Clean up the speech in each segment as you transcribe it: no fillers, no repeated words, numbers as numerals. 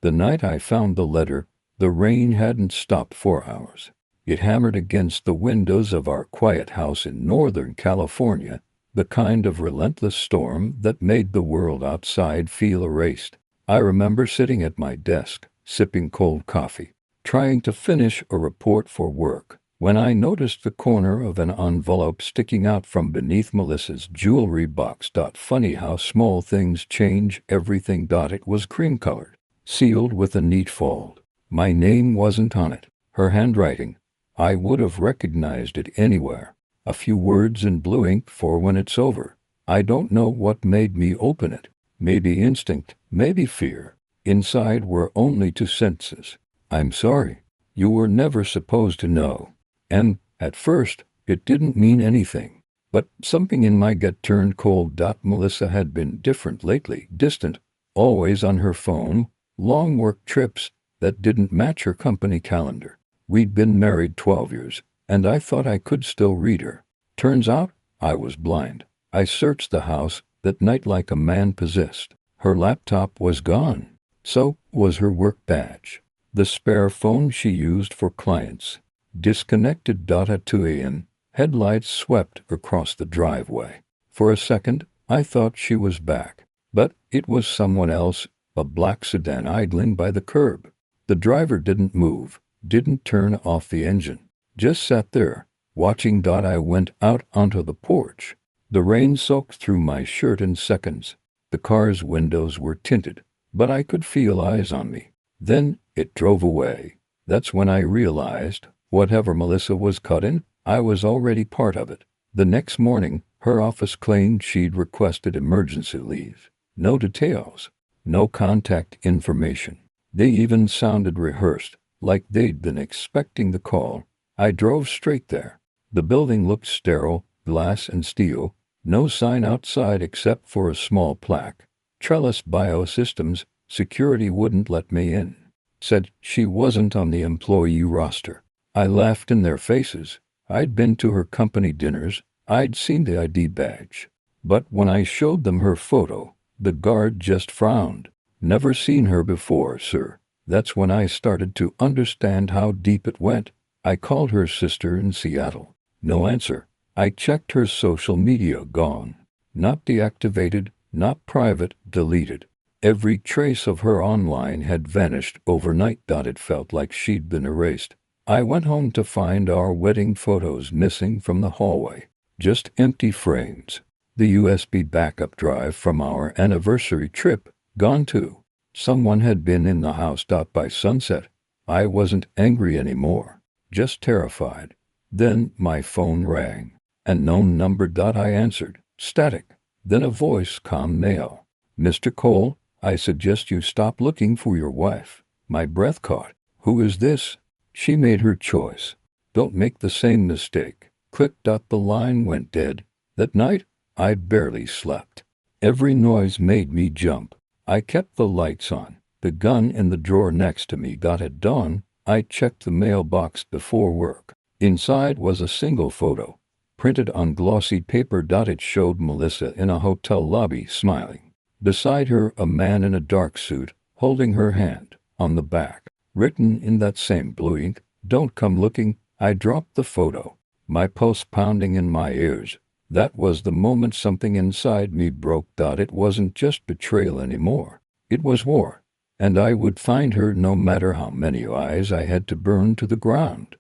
The night I found the letter, the rain hadn't stopped for hours. It hammered against the windows of our quiet house in Northern California, the kind of relentless storm that made the world outside feel erased. I remember sitting at my desk, sipping cold coffee, trying to finish a report for work, when I noticed the corner of an envelope sticking out from beneath Melissa's jewelry box. Funny how small things change everything. It was cream-colored, sealed with a neat fold. My name wasn't on it. Her handwriting, I would have recognized it anywhere. A few words in blue ink for when it's over. I don't know what made me open it. Maybe instinct, maybe fear. Inside were only two sentences. I'm sorry. You were never supposed to know. And, at first, it didn't mean anything. But something in my gut turned cold. Melissa had been different lately, distant, always on her phone, long work trips that didn't match her company calendar. We'd been married 12 years, and I thought I could still read her. Turns out, I was blind. I searched the house that night like a man possessed. Her laptop was gone. So was her work badge. The spare phone she used for clients. Disconnected. At 2 a.m., headlights swept across the driveway. For a second, I thought she was back. But it was someone else, a black sedan idling by the curb. The driver didn't move, didn't turn off the engine, just sat there, watching. I went out onto the porch. The rain soaked through my shirt in seconds. The car's windows were tinted, but I could feel eyes on me. Then it drove away. That's when I realized, whatever Melissa was caught in, I was already part of it. The next morning, her office claimed she'd requested emergency leave. No details, no contact information. They even sounded rehearsed, like they'd been expecting the call. I drove straight there. The building looked sterile, glass and steel, no sign outside except for a small plaque. Trellis Biosystems, security wouldn't let me in. Said she wasn't on the employee roster. I laughed in their faces. I'd been to her company dinners. I'd seen the ID badge. But when I showed them her photo, the guard just frowned. Never seen her before, sir. That's when I started to understand how deep it went. I called her sister in Seattle. No answer. I checked her social media. Gone. Not deactivated, not private, deleted. Every trace of her online had vanished overnight. It felt like she'd been erased. I went home to find our wedding photos missing from the hallway. Just empty frames. The USB backup drive from our anniversary trip, gone too. Someone had been in the house. By sunset, I wasn't angry anymore, just terrified. Then my phone rang. Unknown number. I answered. Static. Then a voice. Calm male. Mr. Cole, I suggest you stop looking for your wife. My breath caught. Who is this? She made her choice. Don't make the same mistake. Click. The line went dead. That night, I barely slept. Every noise made me jump. I kept the lights on, the gun in the drawer next to me. At dawn, I checked the mailbox before work. Inside was a single photo, printed on glossy paper. It showed Melissa in a hotel lobby smiling. Beside her, a man in a dark suit, holding her hand. On the back, written in that same blue ink, "Don't come looking." I dropped the photo, my pulse pounding in my ears. That was the moment something inside me broke. It wasn't just betrayal anymore. It was war. And I would find her no matter how many eyes I had to burn to the ground.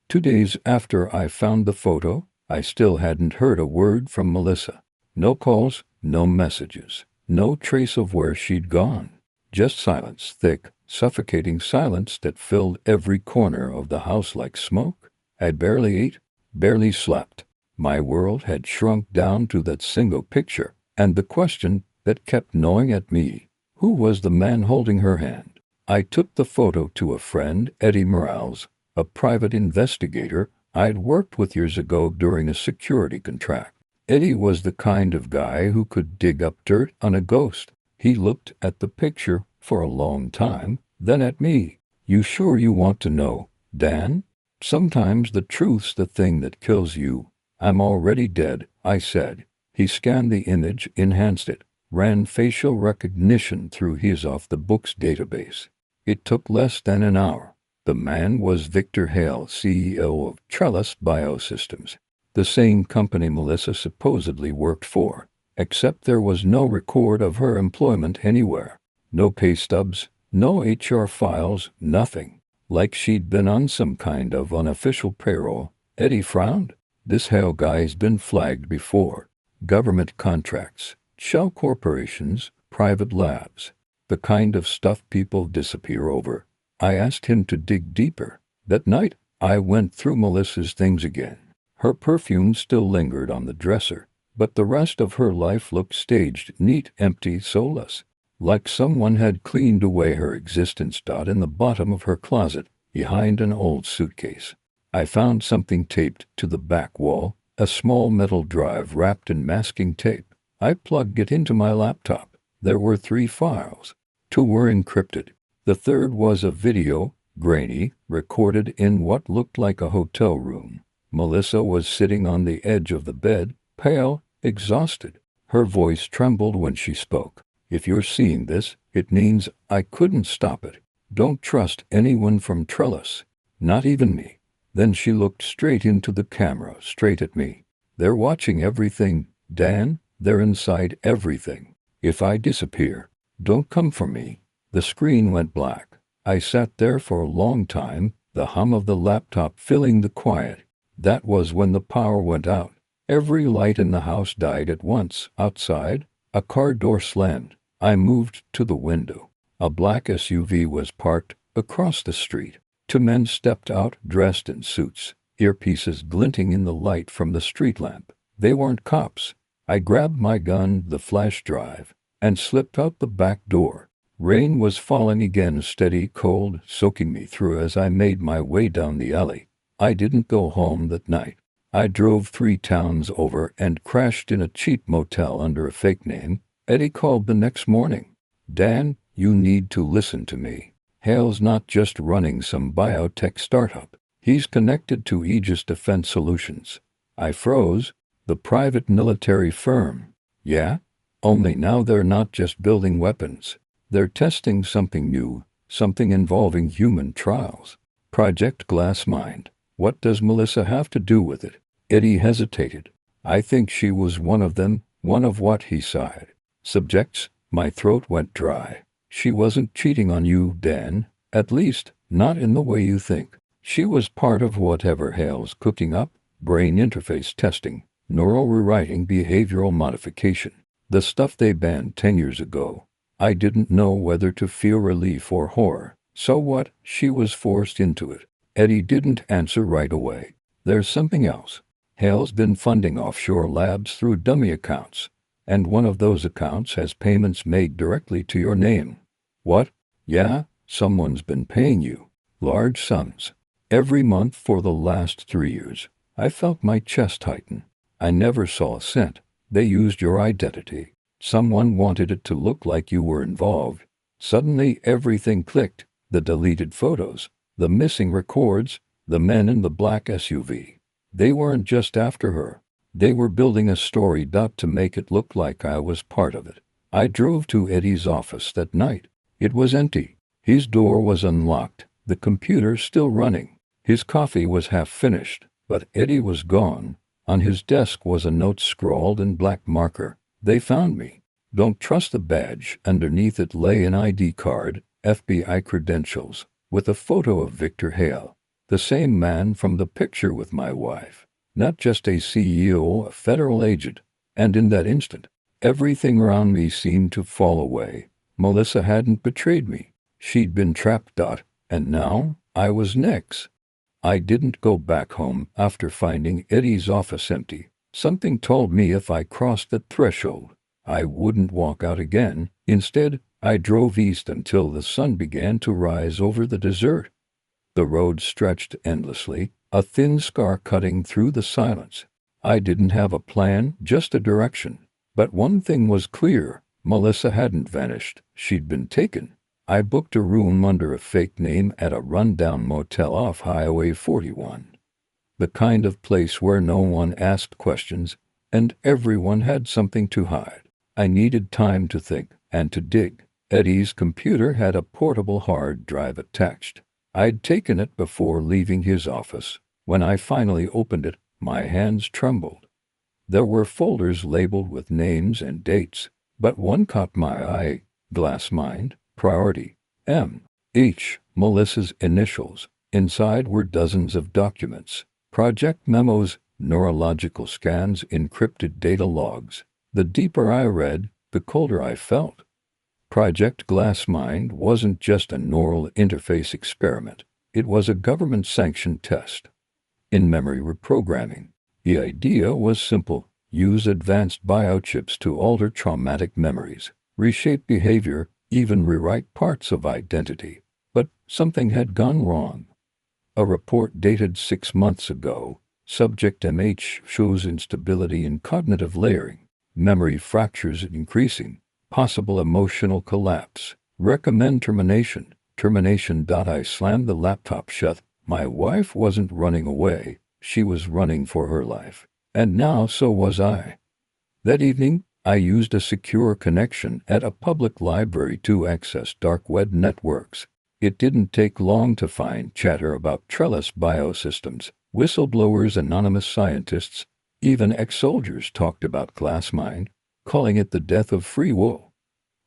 2 days after I found the photo, I still hadn't heard a word from Melissa. No calls, no messages, no trace of where she'd gone. Just silence, thick, suffocating silence that filled every corner of the house like smoke. I barely ate, barely slept. My world had shrunk down to that single picture, and the question that kept gnawing at me, who was the man holding her hand? I took the photo to a friend, Eddie Morales, a private investigator I'd worked with years ago during a security contract. Eddie was the kind of guy who could dig up dirt on a ghost. He looked at the picture for a long time, then at me. "You sure you want to know, Dan? Sometimes the truth's the thing that kills you." "I'm already dead," I said. He scanned the image, enhanced it, ran facial recognition through his off-the-books database. It took less than an hour. The man was Victor Hale, CEO of Trellis Biosystems, the same company Melissa supposedly worked for, except there was no record of her employment anywhere. No pay stubs, no HR files, nothing. Like she'd been on some kind of unofficial payroll. Eddie frowned. This Hale guy's been flagged before. Government contracts, shell corporations, private labs. The kind of stuff people disappear over. I asked him to dig deeper. That night, I went through Melissa's things again. Her perfume still lingered on the dresser, but the rest of her life looked staged, neat, empty, soulless. Like someone had cleaned away her existence. In the bottom of her closet, behind an old suitcase, I found something taped to the back wall, a small metal drive wrapped in masking tape. I plugged it into my laptop. There were 3 files. 2 were encrypted. The third was a video, grainy, recorded in what looked like a hotel room. Melissa was sitting on the edge of the bed, pale, exhausted. Her voice trembled when she spoke. If you're seeing this, it means I couldn't stop it. Don't trust anyone from Trellis. Not even me. Then she looked straight into the camera, straight at me. They're watching everything, Dan. They're inside everything. If I disappear, don't come for me. The screen went black. I sat there for a long time, the hum of the laptop filling the quiet. That was when the power went out. Every light in the house died at once. Outside, a car door slammed. I moved to the window. A black SUV was parked across the street. 2 men stepped out, dressed in suits, earpieces glinting in the light from the street lamp. They weren't cops. I grabbed my gun, the flash drive, and slipped out the back door. Rain was falling again, steady, cold, soaking me through as I made my way down the alley. I didn't go home that night. I drove 3 towns over and crashed in a cheap motel under a fake name. Eddie called the next morning. Dan, you need to listen to me. Hale's not just running some biotech startup. He's connected to Aegis Defense Solutions. I froze. The private military firm. Yeah? Only now they're not just building weapons. They're testing something new, something involving human trials. Project GLASSMIND. What does Melissa have to do with it? Eddie hesitated. I think she was one of them. One of what? He sighed. Subjects. My throat went dry. She wasn't cheating on you, Dan. At least, not in the way you think. She was part of whatever Hale's cooking up. Brain interface testing, neural rewriting, behavioral modification. The stuff they banned 10 years ago. I didn't know whether to feel relief or horror. So what? She was forced into it. Eddie didn't answer right away. There's something else. Hale's been funding offshore labs through dummy accounts. And one of those accounts has payments made directly to your name. What? Yeah, someone's been paying you. Large sums. Every month for the last 3 years. I felt my chest tighten. I never saw a cent. They used your identity. Someone wanted it to look like you were involved. Suddenly everything clicked. The deleted photos, the missing records, the men in the black SUV. They weren't just after her. They were building a story to make it look like I was part of it. I drove to Eddie's office that night. It was empty. His door was unlocked, the computer still running. His coffee was half finished, but Eddie was gone. On his desk was a note scrawled in black marker. They found me. Don't trust the badge. Underneath it lay an ID card, FBI credentials, with a photo of Victor Hale, the same man from the picture with my wife. Not just a CEO, a federal agent. And in that instant, everything around me seemed to fall away. Melissa hadn't betrayed me. She'd been trapped. And now, I was next. I didn't go back home after finding Eddie's office empty. Something told me if I crossed that threshold, I wouldn't walk out again. Instead, I drove east until the sun began to rise over the desert. The road stretched endlessly, a thin scar cutting through the silence. I didn't have a plan, just a direction. But one thing was clear. Melissa hadn't vanished. She'd been taken. I booked a room under a fake name at a rundown motel off Highway 41. The kind of place where no one asked questions, and everyone had something to hide. I needed time to think and to dig. Eddie's computer had a portable hard drive attached. I'd taken it before leaving his office. When I finally opened it, my hands trembled. There were folders labeled with names and dates, but one caught my eye: GLASSMIND, Priority, M. H. Melissa's initials. Inside were dozens of documents, project memos, neurological scans, encrypted data logs. The deeper I read, the colder I felt. Project GLASSMIND wasn't just a neural interface experiment. It was a government-sanctioned test in memory reprogramming. The idea was simple: use advanced biochips to alter traumatic memories, reshape behavior, even rewrite parts of identity. But something had gone wrong. A report dated 6 months ago, subject MH shows instability in cognitive layering, memory fractures increasing, possible emotional collapse. Recommend termination. Termination. I slammed the laptop shut. My wife wasn't running away. She was running for her life. And now so was I. That evening, I used a secure connection at a public library to access dark web networks. It didn't take long to find chatter about trellis biosystems, whistleblowers, anonymous scientists. Even ex-soldiers talked about GLASSMIND, calling it the death of free will.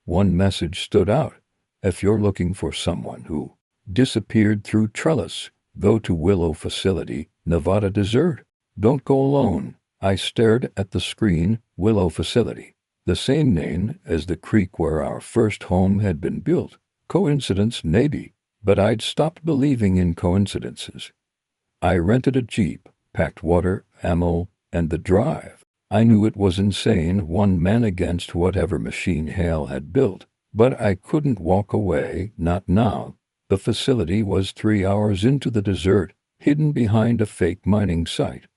One message stood out: if you're looking for someone who disappeared through trellis, go to Willow Facility, Nevada Desert. Don't go alone. I stared at the screen. Willow Facility. The same name as the creek where our first home had been built. Coincidence, maybe, but I'd stopped believing in coincidences. I rented a Jeep, packed water, ammo, and the drive. I knew it was insane, one man against whatever machine Hale had built, but I couldn't walk away, not now. The facility was 3 hours into the desert, hidden behind a fake mining site.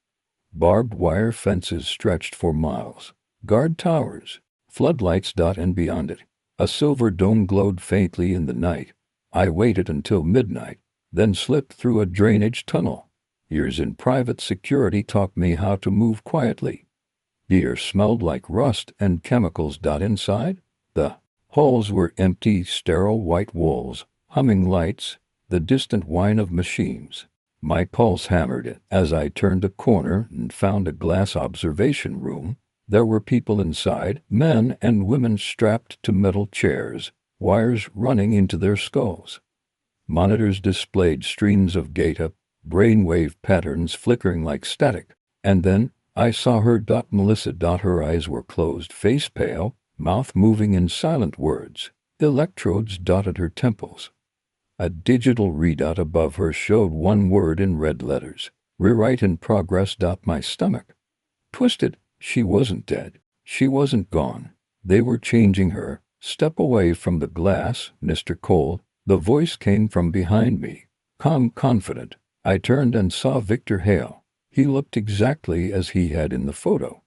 Barbed wire fences stretched for miles, guard towers, floodlights. And beyond it, a silver dome glowed faintly in the night. I waited until midnight, then slipped through a drainage tunnel. Years in private security taught me how to move quietly. The air smelled like rust and chemicals. Inside, the halls were empty, sterile white walls, humming lights, the distant whine of machines. My pulse hammered as I turned a corner and found a glass observation room. There were people inside, men and women strapped to metal chairs, wires running into their skulls. Monitors displayed streams of data, brainwave patterns flickering like static. And then I saw her. Melissa. Her eyes were closed, face pale, mouth moving in silent words. Electrodes dotted her temples. A digital readout above her showed one word in red letters: rewrite in progress. My stomach twisted. She wasn't dead. She wasn't gone. They were changing her. Step away from the glass, Mr. Cole. The voice came from behind me, calm, confident. I turned and saw Victor Hale. He looked exactly as he had in the photo,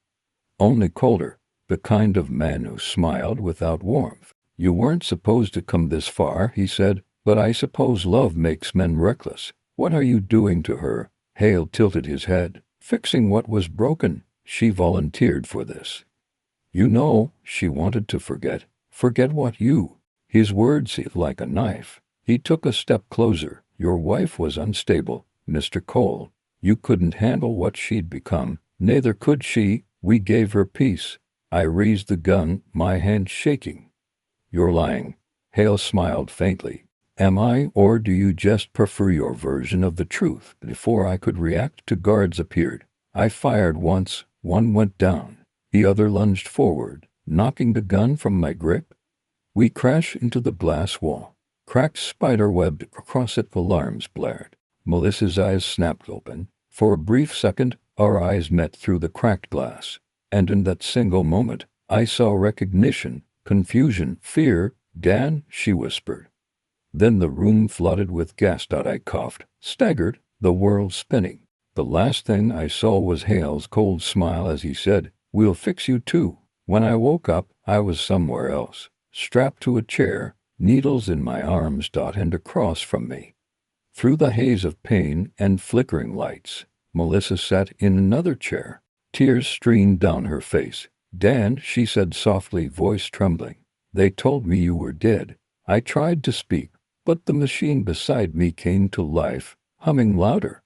only colder, the kind of man who smiled without warmth. You weren't supposed to come this far, he said, but I suppose love makes men reckless. What are you doing to her? Hale tilted his head. Fixing what was broken. She volunteered for this. You know, she wanted to forget. Forget what you... His words hit like a knife. He took a step closer. Your wife was unstable, Mr. Cole. You couldn't handle what she'd become. Neither could she. We gave her peace. I raised the gun, my hand shaking. You're lying. Hale smiled faintly. Am I, or do you just prefer your version of the truth? Before I could react, two guards appeared. I fired once. One went down. The other lunged forward, knocking the gun from my grip. We crashed into the glass wall. Cracked spider webbed across it. Alarms blared. Melissa's eyes snapped open. For a brief second, our eyes met through the cracked glass. And in that single moment, I saw recognition, confusion, fear. Dan, she whispered. Then the room flooded with gas. I coughed, staggered, the world spinning. The last thing I saw was Hale's cold smile as he said, "We'll fix you too." When I woke up, I was somewhere else, strapped to a chair, needles in my arms. And across from me, through the haze of pain and flickering lights, Melissa sat in another chair. Tears streamed down her face. Dan, she said softly, voice trembling. They told me you were dead. I tried to speak, but the machine beside me came to life, humming louder.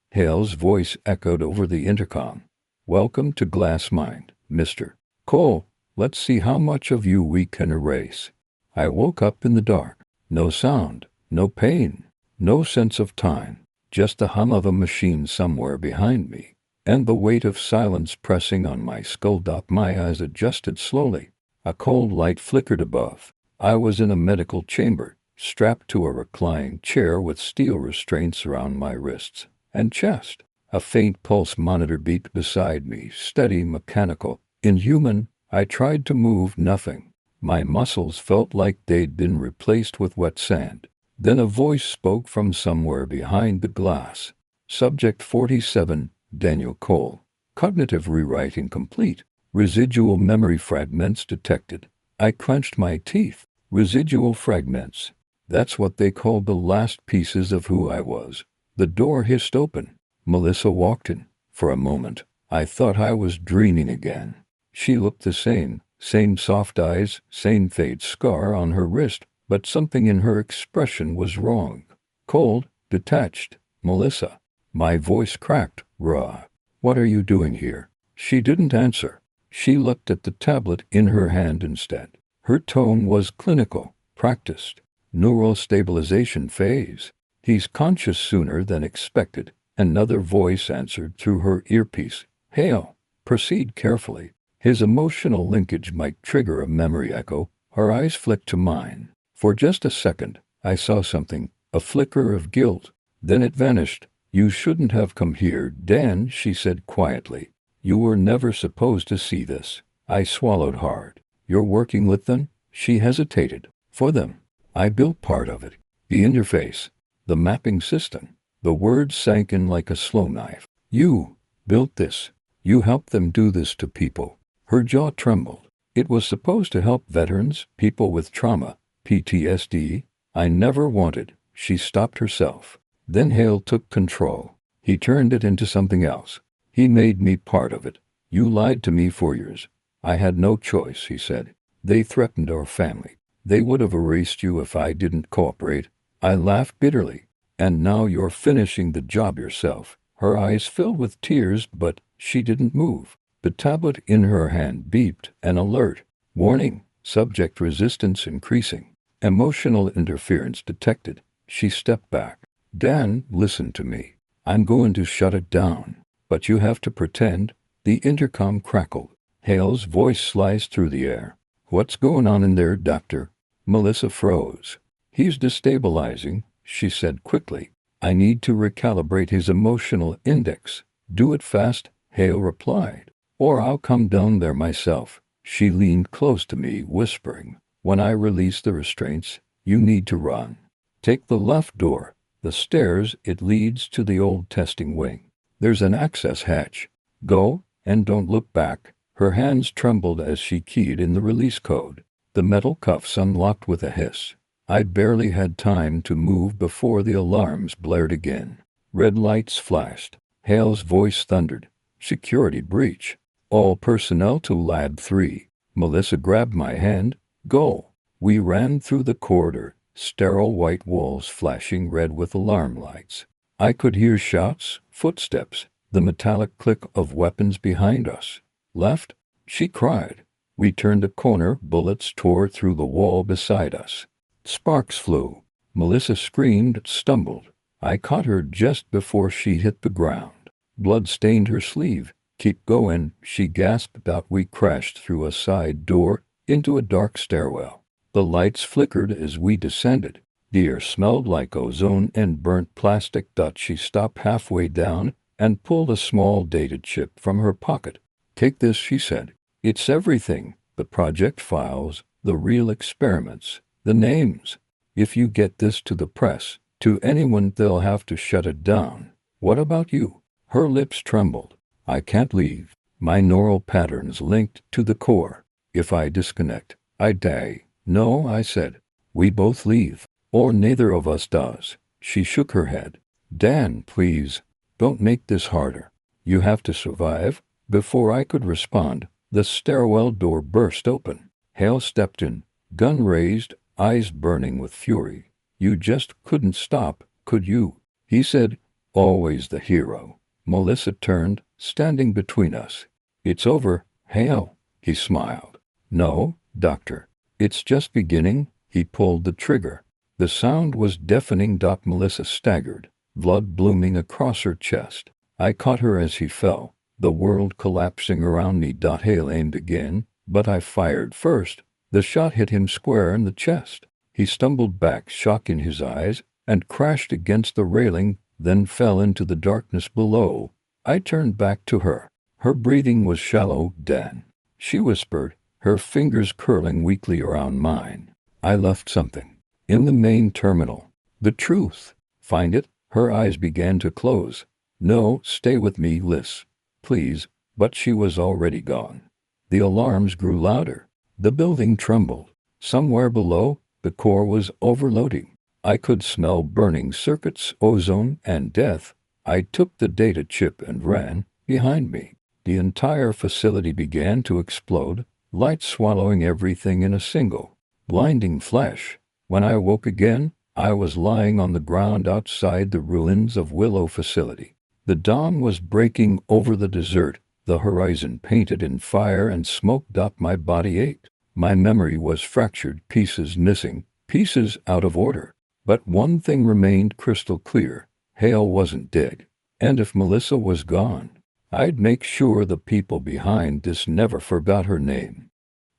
Hale's voice echoed over the intercom. Welcome to GLASSMIND, Mr. Cole. Let's see how much of you we can erase. I woke up in the dark. No sound, no pain, no sense of time, just the hum of a machine somewhere behind me, and the weight of silence pressing on my skull. My eyes adjusted slowly. A cold light flickered above. I was in a medical chamber, strapped to a reclining chair with steel restraints around my wrists and chest. A faint pulse monitor beeped beside me, steady, mechanical, inhuman. I tried to move, nothing. My muscles felt like they'd been replaced with wet sand. Then a voice spoke from somewhere behind the glass. Subject 47, Daniel Cole. Cognitive rewriting complete. Residual memory fragments detected. I clenched my teeth. Residual fragments. That's what they called the last pieces of who I was. The door hissed open. Melissa walked in. For a moment, I thought I was dreaming again. She looked the same soft eyes, same fade scar on her wrist, but something in her expression was wrong. Cold, detached. Melissa. My voice cracked, raw. What are you doing here? She didn't answer. She looked at the tablet in her hand instead. Her tone was clinical, practiced. Neural stabilization phase. He's conscious sooner than expected. Another voice answered through her earpiece. Hale, proceed carefully. His emotional linkage might trigger a memory echo. Her eyes flicked to mine. For just a second, I saw something, a flicker of guilt. Then it vanished. You shouldn't have come here, Dan, she said quietly. You were never supposed to see this. I swallowed hard. You're working with them? She hesitated. For them. I built part of it. The interface. The mapping system. The words sank in like a slow knife. You built this. You helped them do this to people. Her jaw trembled. It was supposed to help veterans, people with trauma, PTSD. I never wanted. She stopped herself. Then Hale took control. He turned it into something else. He made me part of it. You lied to me for years. I had no choice, he said. They threatened our family. They would have erased you if I didn't cooperate. I laughed bitterly. And now you're finishing the job yourself. Her eyes filled with tears, but she didn't move. The tablet in her hand beeped, an alert. Warning, subject resistance increasing. Emotional interference detected. She stepped back. Dan, listen to me. I'm going to shut it down. But you have to pretend. The intercom crackled. Hale's voice sliced through the air. What's going on in there, doctor? Melissa froze. He's destabilizing, she said quickly. I need to recalibrate his emotional index. Do it fast, Hale replied. Or I'll come down there myself. She leaned close to me, whispering, when I release the restraints, you need to run. Take the left door, the stairs, it leads to the old testing wing. There's an access hatch. Go, and don't look back. Her hands trembled as she keyed in the release code. The metal cuffs unlocked with a hiss. I barely had time to move before the alarms blared again. Red lights flashed. Hale's voice thundered. Security breach. All personnel to Lab 3. Melissa grabbed my hand. Go. We ran through the corridor, sterile white walls flashing red with alarm lights. I could hear shouts, footsteps, the metallic click of weapons behind us. Left? She cried. We turned a corner, bullets tore through the wall beside us. Sparks flew. Melissa screamed, stumbled. I caught her just before she hit the ground. Blood stained her sleeve. Keep going, she gasped out. We crashed through a side door into a dark stairwell. The lights flickered as we descended. The air smelled like ozone and burnt plastic. She stopped halfway down and pulled a small data chip from her pocket. Take this, she said. It's everything. The project files, the real experiments, the names. If you get this to the press, to anyone, they'll have to shut it down. What about you? Her lips trembled. I can't leave. My neural patterns linked to the core. If I disconnect, I die. No, I said. We both leave. Or neither of us does. She shook her head. Dan, please. Don't make this harder. You have to survive. Before I could respond, the stairwell door burst open. Hale stepped in. gun raised, eyes burning with fury. You just couldn't stop, could you? He said, always the hero. Melissa turned, standing between us. It's over, Hale, he smiled. No, doctor. It's just beginning. He pulled the trigger. The sound was deafening. Melissa staggered, blood blooming across her chest. I caught her as he fell, the world collapsing around me. Hale aimed again, but I fired first. The shot hit him square in the chest. He stumbled back, shock in his eyes, and crashed against the railing, then fell into the darkness below. I turned back to her. Her breathing was shallow. Dan, she whispered, her fingers curling weakly around mine. I left something. In the main terminal. The truth. Find it? Her eyes began to close. No, stay with me, Liz. Please. But she was already gone. The alarms grew louder. The building trembled. Somewhere below, the core was overloading. I could smell burning circuits, ozone, and death. I took the data chip and ran. Behind me, the entire facility began to explode, light swallowing everything in a single, blinding flash. When I woke again, I was lying on the ground outside the ruins of Willow facility. The dawn was breaking over the desert, the horizon painted in fire and smoke. My body ached. My memory was fractured, pieces missing, pieces out of order. But one thing remained crystal clear. Hale wasn't dead. And if Melissa was gone, I'd make sure the people behind this never forgot her name.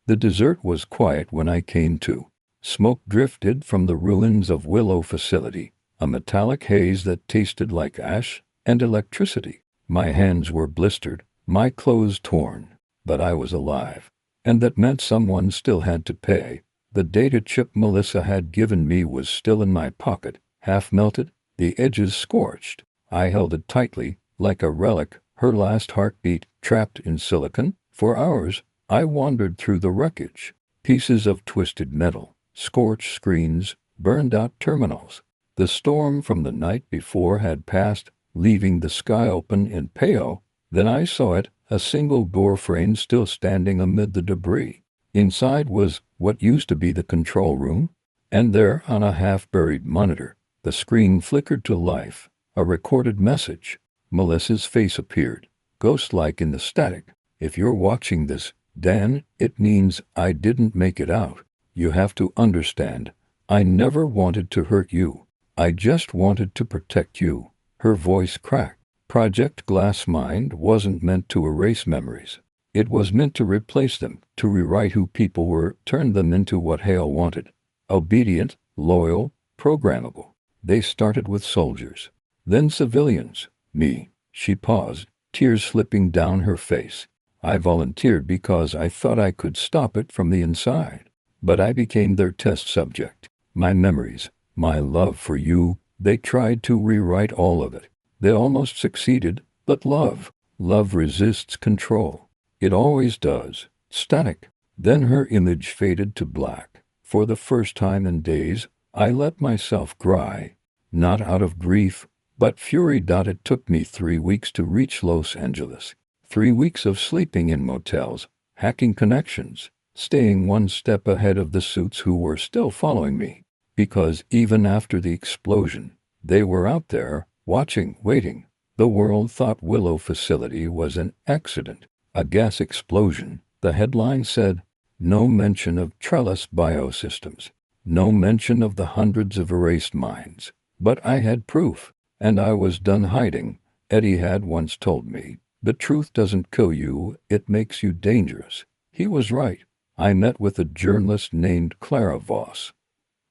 The desert was quiet when I came to. Smoke drifted from the ruins of Willow facility, a metallic haze that tasted like ash and electricity. My hands were blistered, my clothes torn, but I was alive. And that meant someone still had to pay. The data chip Melissa had given me was still in my pocket, half melted, the edges scorched. I held it tightly, like a relic, her last heartbeat, trapped in silicon. For hours, I wandered through the wreckage. Pieces of twisted metal, scorched screens, burned out terminals. The storm from the night before had passed, leaving the sky open and pale. Then I saw it, a single door frame still standing amid the debris. Inside was what used to be the control room, and there, on a half-buried monitor, the screen flickered to life. A recorded message. Melissa's face appeared, ghost-like in the static. If you're watching this, Dan, it means I didn't make it out. You have to understand, I never wanted to hurt you. I just wanted to protect you. Her voice cracked. Project GLASSMIND wasn't meant to erase memories. It was meant to replace them, to rewrite who people were, turn them into what Hale wanted. Obedient, loyal, programmable. They started with soldiers. Then civilians. Me. She paused, tears slipping down her face. I volunteered because I thought I could stop it from the inside. But I became their test subject. My memories, my love for you, they tried to rewrite all of it. They almost succeeded, but love resists control. It always does. Static. Then her image faded to black. For the first time in days, I let myself cry. Not out of grief, but fury. It took me 3 weeks to reach Los Angeles. 3 weeks of sleeping in motels, hacking connections, staying one step ahead of the suits who were still following me. Because even after the explosion, they were out there, watching, waiting. The world thought Willow facility was an accident, a gas explosion. The headline said, no mention of trellis biosystems, no mention of the hundreds of erased minds. But I had proof, and I was done hiding. Eddie had once told me, the truth doesn't kill you, it makes you dangerous. He was right. I met with a journalist named Clara Voss,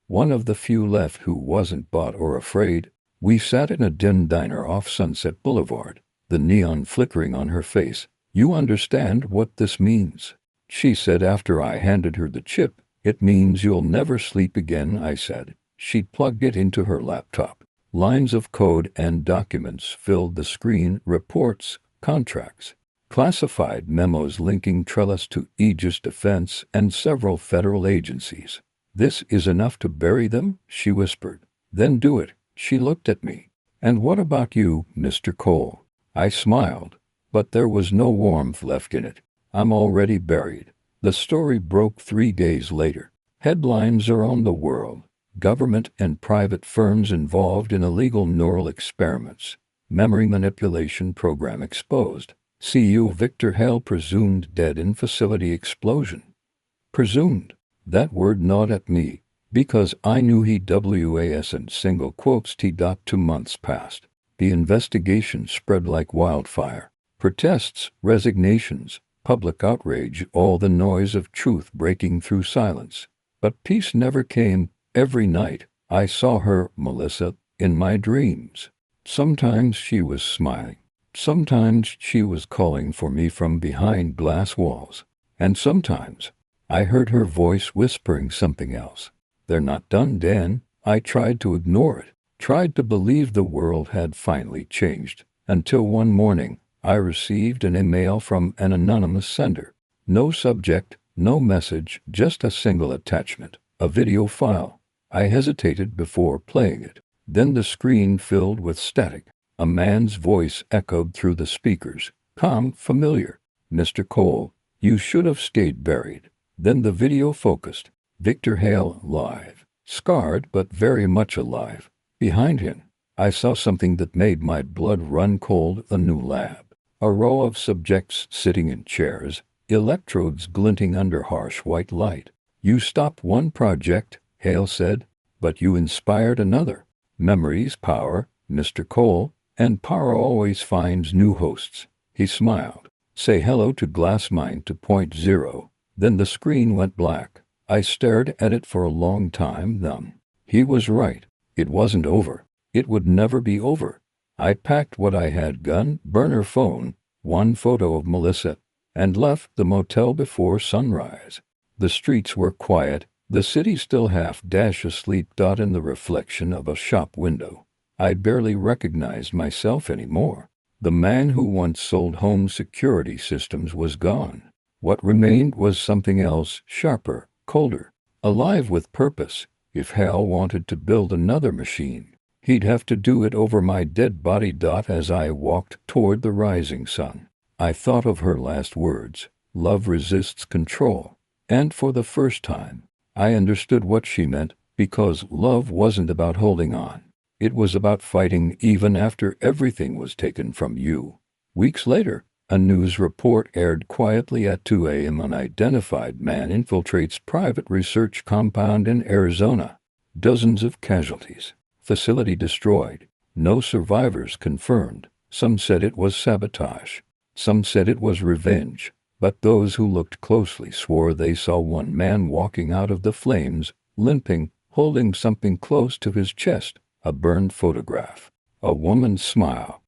one of the few left who wasn't bought or afraid. We sat in a dim diner off Sunset Boulevard, the neon flickering on her face. You understand what this means? She said after I handed her the chip. It means you'll never sleep again, I said. She plugged it into her laptop. Lines of code and documents filled the screen, reports, contracts, classified memos linking Trellis to Aegis Defense and several federal agencies. This is enough to bury them, she whispered. Then do it. She looked at me. And what about you, Mr. Cole? I smiled, but there was no warmth left in it. I'm already buried. The story broke 3 days later. Headlines around the world. Government and private firms involved in illegal neural experiments. Memory manipulation program exposed. CEO Victor Hale presumed dead in facility explosion. Presumed. That word gnawed at me, because I knew he was in single quotes T. 2 months passed. The investigation spread like wildfire. Protests, resignations, public outrage, all the noise of truth breaking through silence. But peace never came. Every night, I saw her, Melissa, in my dreams. Sometimes she was smiling. Sometimes she was calling for me from behind glass walls. And sometimes I heard her voice whispering something else. They're not done, Dan. I tried to ignore it, tried to believe the world had finally changed, until one morning I received an email from an anonymous sender. No subject, no message, just a single attachment, a video file. I hesitated before playing it. Then the screen filled with static. A man's voice echoed through the speakers. Calm, familiar. Mr. Cole, you should have stayed buried. Then the video focused. Victor Hale live. Scarred but very much alive. Behind him, I saw something that made my blood run cold. A new lab. A row of subjects sitting in chairs, electrodes glinting under harsh white light. You stopped one project, Hale said, but you inspired another. Memory's power, Mr. Cole, and power always finds new hosts. He smiled. Say hello to GLASSMIND 2.0. Then the screen went black. I stared at it for a long time, numb. He was right. It wasn't over. It would never be over. I packed what I had, gun, burner phone, one photo of Melissa, and left the motel before sunrise. The streets were quiet, the city still half asleep. In the reflection of a shop window, I barely recognized myself anymore. The man who once sold home security systems was gone. What remained was something else, sharper, colder, alive with purpose. If Hal wanted to build another machine, he'd have to do it over my dead body. As I walked toward the rising sun, I thought of her last words, love resists control. And for the first time, I understood what she meant, because love wasn't about holding on. It was about fighting even after everything was taken from you. Weeks later, a news report aired quietly at 2 a.m. Unidentified man infiltrates private research compound in Arizona. Dozens of casualties. Facility destroyed. No survivors confirmed. Some said it was sabotage. Some said it was revenge. But those who looked closely swore they saw one man walking out of the flames, limping, holding something close to his chest, a burned photograph. A woman's smile.